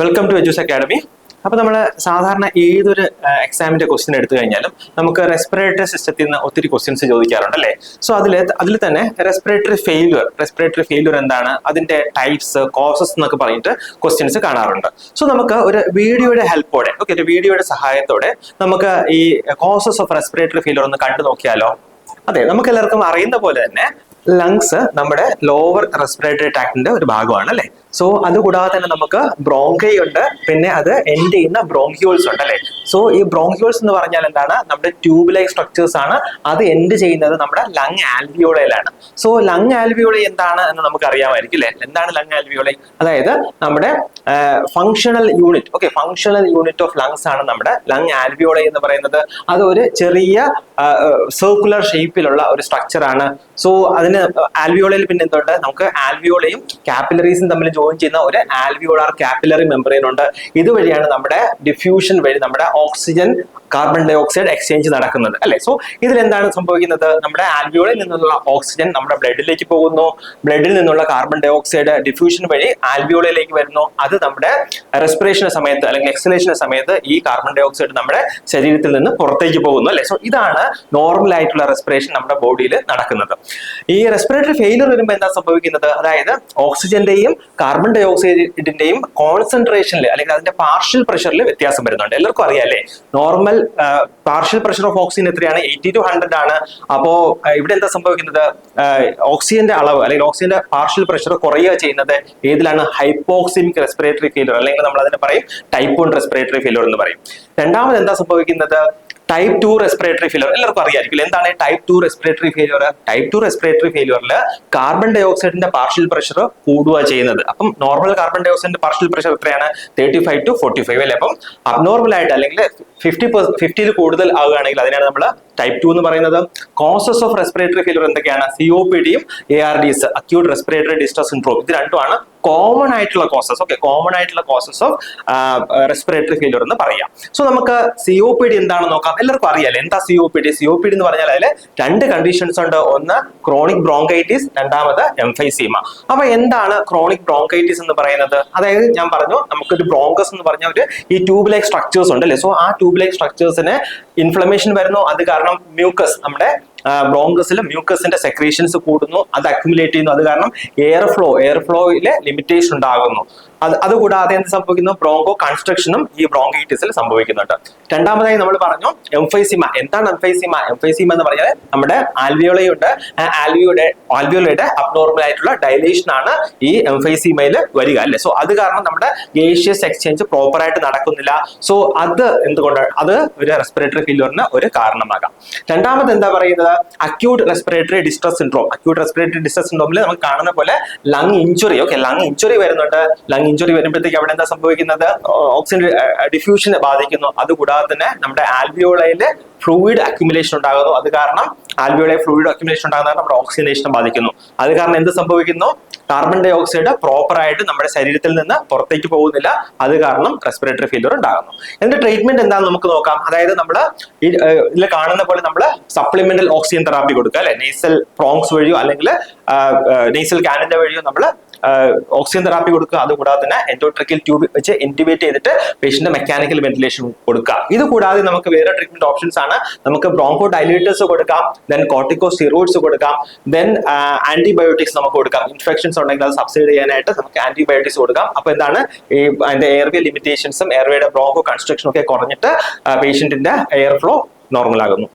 Welcome to എജൂസ് academy. അപ്പോൾ നമ്മൾ സാധാരണ ഏതൊരു എക്സാമിന്റെ ക്വസ്റ്റ്യൻ എടുത്തു കഴിഞ്ഞാലും നമുക്ക് റെസ്പിറേറ്ററി സിസ്റ്റത്തിൽ നിന്ന് ഒത്തിരി ക്വസ്റ്റ്യൻസ് ചോദിക്കാറുണ്ട് അല്ലേ. സോ അതിൽ തന്നെ റെസ്പിറേറ്ററി ഫെയിലുവർ എന്താണ്, അതിന്റെ ടൈപ്സ്, കോസസ് എന്നൊക്കെ പറഞ്ഞിട്ട് ക്വസ്റ്റ്യൻസ് കാണാറുണ്ട്. സോ നമുക്ക് ഒരു വീഡിയോയുടെ ഹെൽപ്പോടെ, ഒരു വീഡിയോയുടെ സഹായത്തോടെ നമുക്ക് ഈ കോസസ് ഓഫ് റെസ്പിറേറ്ററി ഫെയിലുവർ ഒന്ന് കണ്ടു നോക്കിയാലോ. അതെ, നമുക്ക് എല്ലാവർക്കും അറിയുന്ന പോലെ തന്നെ ലങ്സ് നമ്മുടെ ലോവർ റെസ്പിറേറ്ററി ട്രാക്ടിന്റെ ഒരു ഭാഗമാണ് അല്ലെ. സോ അതുകൂടാതെ തന്നെ നമുക്ക് ബ്രോങ്കൈ ഉണ്ട്, പിന്നെ അത് എൻഡ് ചെയ്യുന്ന ബ്രോങ്ക്യൂൾസ് ഉണ്ട് അല്ലെ. സോ ഈ ബ്രോങ്ക്യൂൾസ് എന്ന് പറഞ്ഞാൽ എന്താണ്, നമ്മുടെ ട്യൂബ് ലൈക്ക് സ്ട്രക്ചേഴ്സ് ആണ്. അത് എൻഡ് ചെയ്യുന്നത് നമ്മുടെ ലങ് ആൽവിയോളയിലാണ്. സോ ലങ് ആൽവിയോളൈ എന്താണ് എന്ന് നമുക്ക് അറിയാമായിരിക്കും അല്ലെ. എന്താണ് ലങ് ആൽവിയോളൈ? അതായത് നമ്മുടെ ഫങ്ഷണൽ യൂണിറ്റ് ഓഫ് ലങ്സ് ആണ് നമ്മുടെ ലങ് ആൽവിയോളൈ എന്ന് പറയുന്നത്. അത് ഒരു ചെറിയ സർക്കുലർ ഷേപ്പിലുള്ള ഒരു സ്ട്രക്ചർ ആണ്. സോ അതിന് ആൽവിയോളയിൽ പിന്നെ എന്തുണ്ട്, നമുക്ക് ആൽവിയോളയും കാപ്പിലറീസും തമ്മിൽ ജോയിൻ ചെയ്യുന്ന ഒരു ആൽവിയോളാർ കാപ്പിലറി മെമ്പറൈൻ ഉണ്ട്. ഇതുവഴിയാണ് നമ്മുടെ ഡിഫ്യൂഷൻ വഴി നമ്മുടെ oxygen carbon dioxide exchange നടക്കുന്നത് അല്ലെ. സോ ഇതിൽ എന്താണ് സംഭവിക്കുന്നത്, നമ്മുടെ ആൽവിയോളിൽ നിന്നുള്ള ഓക്സിജൻ നമ്മുടെ ബ്ലഡിലേക്ക് പോകുന്നു, ബ്ലഡിൽ നിന്നുള്ള കാർബൺ ഡൈ ഓക്സൈഡ് ഡിഫ്യൂഷൻ വഴി ആൽവിയോളയിലേക്ക് വരുന്നു. അത് നമ്മുടെ റെസ്പിറേഷന് സമയത്ത് അല്ലെങ്കിൽ എക്സലേഷന് സമയത്ത് ഈ കാർബൺ ഡൈ ഓക്സൈഡ് നമ്മുടെ ശരീരത്തിൽ നിന്ന് പുറത്തേക്ക് പോകുന്നു അല്ലെ. സോ ഇതാണ് നോർമൽ ആയിട്ടുള്ള റെസ്പിറേഷൻ നമ്മുടെ ബോഡിയിൽ നടക്കുന്നത്. ഈ റെസ്പിറേറ്ററി ഫെയിലിയർ വരുമ്പോൾ എന്താ സംഭവിക്കുന്നത്, അതായത് ഓക്സിജന്റെയും കാർബൺ ഡൈ ഓക്സൈഡിന്റെയും കോൺസെൻട്രേഷനിൽ അല്ലെങ്കിൽ അതിന്റെ പാർഷ്യൽ പ്രഷറിൽ വ്യത്യാസം വരുന്നുണ്ട്. എല്ലാവർക്കും അറിയാം അല്ലെ. Normal partial pressure of oxygen എത്രയാണ്, 80 to 100 ആണ്. അപ്പോ ഇവിടെ എന്താ സംഭവിക്കുന്നത്, ഓക്സിജന്റെ അളവ് അല്ലെങ്കിൽ ഓക്സിജന്റെ പാർഷ്യൽ പ്രഷർ കുറയുക ചെയ്യുന്നത് ഏതിലാണ്, ഹൈപ്പോക്സിമിക് റെസ്പിറേറ്ററി ഫെയിലിയർ അല്ലെങ്കിൽ നമ്മൾ അതിനെ പറയും ടൈപ്പ് 1 റെസ്പിറേറ്ററി ഫെയിലിയർ എന്ന് പറയും. രണ്ടാമത് എന്താ സംഭവിക്കുന്നത്, ടൈപ്പ് 2 റെസ്പിറേറ്ററി ഫെയിലിയർ. എല്ലാവർക്കും അറിയായിരിക്കും എന്താണ് type 2 respiratory failure. Type 2 respiratory ഫെയിലിയറിൽ കാർബൺ ഡൈ ഓക്സൈഡിന്റെ പാർഷ്യൽ പ്രഷർ കൂടുക ചെയ്യുന്നത്. അപ്പം നോർമൽ കാർബൺ ഡൈ ഓക്സൈഡിന്റെ പാർഷ്യൽ പ്രഷർ എത്രയാണ്, 35 to 45 അല്ലെ. അപ്പം അബ്നോർമൽ ആയിട്ട് അല്ലെങ്കിൽ 50ൽ കൂടുതൽ ആവുകയാണെങ്കിൽ അതിനാണ് നമ്മൾ ടൈപ്പ് 2 എന്ന് പറയുന്നത്. കോസസ് ഓഫ് റെസ്പിറേറ്ററി ഫെയിലിയർ എന്തൊക്കെയാണ്, COPDയും ARDS, acute respiratory distress syndrome. ഇത് രണ്ടുമാണ് കോമൺ ആയിട്ടുള്ള കോസസ് ഓഫ് റെസ്പിറേറ്ററി ഫെയിലിയർ എന്ന് പറയാം. സോ നമുക്ക് COPD എന്താണെന്ന് നോക്കാം. എല്ലാവർക്കും അറിയാലേ എന്താ COPD എന്ന് പറഞ്ഞാൽ അതിൽ രണ്ട് കണ്ടീഷൻസ് ഉണ്ട്. ഒന്ന് ക്രോണിക് ബ്രോങ്കൈറ്റിസ്, രണ്ടാമത് എംഫൈസീമ. അപ്പൊ എന്താണ് ക്രോണിക് ബ്രോങ്കൈറ്റിസ് എന്ന് പറയുന്നത്, അതായത് ഞാൻ പറഞ്ഞു നമുക്കൊരു ബ്രോങ്കസ് എന്ന് പറഞ്ഞ ഒരു ഈ ട്യൂബ് ലൈക്ക് സ്ട്രക്ചേഴ്സ് ഉണ്ട് അല്ലെ. സോ ആ ട്യൂബ് ലൈക്ക് സ്ട്രക്ചേഴ്സിന് ഇൻഫ്ലമേഷൻ വരുന്നു. അത് കാരണം മ്യൂക്കസ്, നമ്മുടെ ബ്രോങ്കസിൽ മ്യൂക്കസിന്റെ സെക്രീഷൻസ് കൂടുന്നു, അത് അക്യുമുലേറ്റ് ചെയ്യുന്നു. അത് കാരണം എയർ ഫ്ലോയിലെ ലിമിറ്റേഷൻ ഉണ്ടാകുന്നു. അതുകൂടാതെ എന്ത് സംഭവിക്കുന്നു, ബ്രോങ്കോ കൺസ്ട്രക്ഷനും ഈ ബ്രോങ്കൈറ്റിസിൽ സംഭവിക്കുന്നുണ്ട്. രണ്ടാമതായി നമ്മൾ പറഞ്ഞു എംഫൈസീമ. എന്താണ് എംഫൈസീമ എന്ന് പറഞ്ഞാൽ നമ്മുടെ ആൽവിയോളയുടെ അബ്നോർമൽ ആയിട്ടുള്ള ഡൈലേഷൻ ആണ് ഈ എംഫൈസീമയിൽ വരിക അല്ലെ. സോ അത് കാരണം നമ്മുടെ ഗേഷ്യസ് എക്സ്ചേഞ്ച് പ്രോപ്പർ ആയിട്ട് നടക്കുന്നില്ല. സോ അത് എന്തുകൊണ്ടാണ്, അത് ഒരു റെസ്പിറേറ്ററി ഫെയിലിയറിന് ഒരു കാരണമാകാം. രണ്ടാമത് എന്താ പറയുന്നത്, അക്യൂട്ട് റെസ്പിറേറ്ററി ഡിസ്ട്രസ് സിൻഡ്രോമിൽ നമുക്ക് കാണുന്ന പോലെ ലങ് ഇഞ്ചുറി വരുന്നുണ്ട്. ലങ് ഇഞ്ചുറി വരുമ്പോഴത്തേക്ക് അവിടെ എന്താ സംഭവിക്കുന്നത്, ഓക്സിജൻ ഡിഫ്യൂഷനെ ബാധിക്കുന്നു. അതുകൂടാതെ തന്നെ നമ്മുടെ ആൽവിയോളയിലെ ഫ്ലൂയിഡ് അക്യുമുലേഷൻ ഉണ്ടാകുന്നു. അത് കാരണം ആൽവിയോളൈ ഫ്ലൂയിഡ് അക്യുമുലേഷൻ ഉണ്ടാകുന്നത് നമ്മുടെ ഓക്സിജനേഷനെ ബാധിക്കുന്നു. അത് കാരണം എന്ത് സംഭവിക്കുന്നു, കാർബൺ ഡൈ ഓക്സൈഡ് പ്രോപ്പർ ആയിട്ട് നമ്മുടെ ശരീരത്തിൽ നിന്ന് പുറത്തേക്ക് പോകുന്നില്ല. അത് കാരണം റെസ്പിറേറ്ററി ഫെയിലിയർ ഉണ്ടാകുന്നു. ഇതിന്റെ ട്രീറ്റ്മെന്റ് എന്താണെന്ന് നമുക്ക് നോക്കാം. അതായത് നമ്മൾ ഇതിൽ കാണുന്ന പോലെ നമ്മൾ സപ്ലിമെന്റൽ ഓക്സിജൻ തെറാപ്പി കൊടുക്കുക അല്ലെ. നെയ്സൽ പ്രോങ്സ് വഴിയോ അല്ലെങ്കിൽ നെയ്സൽ കാനിന്റെ വഴിയോ നമ്മൾ ഓക്സിജൻ തെറാപ്പി കൊടുക്കുക. അതുകൂടാതെ തന്നെ എൻഡോട്രക്കിൽ ട്യൂബ് വെച്ച് ഇന്റിബേറ്റ് ചെയ്തിട്ട് പേഷ്യന്റ് മെക്കാനിക്കൽ വെന്റിലേഷൻ കൊടുക്കുക. ഇത് കൂടാതെ നമുക്ക് വേറെ ട്രീറ്റ്മെന്റ് ഓപ്ഷൻസ് ആണ്. നമുക്ക് ബ്രോങ്കോ ഡൈലേറ്റേഴ്സ് കൊടുക്കാം, ദെൻ കോർട്ടിക്കോസ്റ്റീറോയിഡ്സ് കൊടുക്കാം, ദെൻ ആന്റിബയോട്ടിക്സ് നമുക്ക് കൊടുക്കാം. ഇൻഫെക്ഷൻസ് ഉണ്ടെങ്കിൽ അത് സബ്സൈഡ് ചെയ്യാനായിട്ട് നമുക്ക് ആന്റിബയോട്ടിക്സ് കൊടുക്കാം. അപ്പൊ എന്താണ് ഈ അതിന്റെ എയർവേ ലിമിറ്റേഷൻസും എയർവേയുടെ ബ്രോങ്കോ കൺസ്ട്രക്ഷനും ഒക്കെ കുറഞ്ഞിട്ട് പേഷ്യന്റിന്റെ എയർ ഫ്ലോ നോർമൽ ആകുന്നു.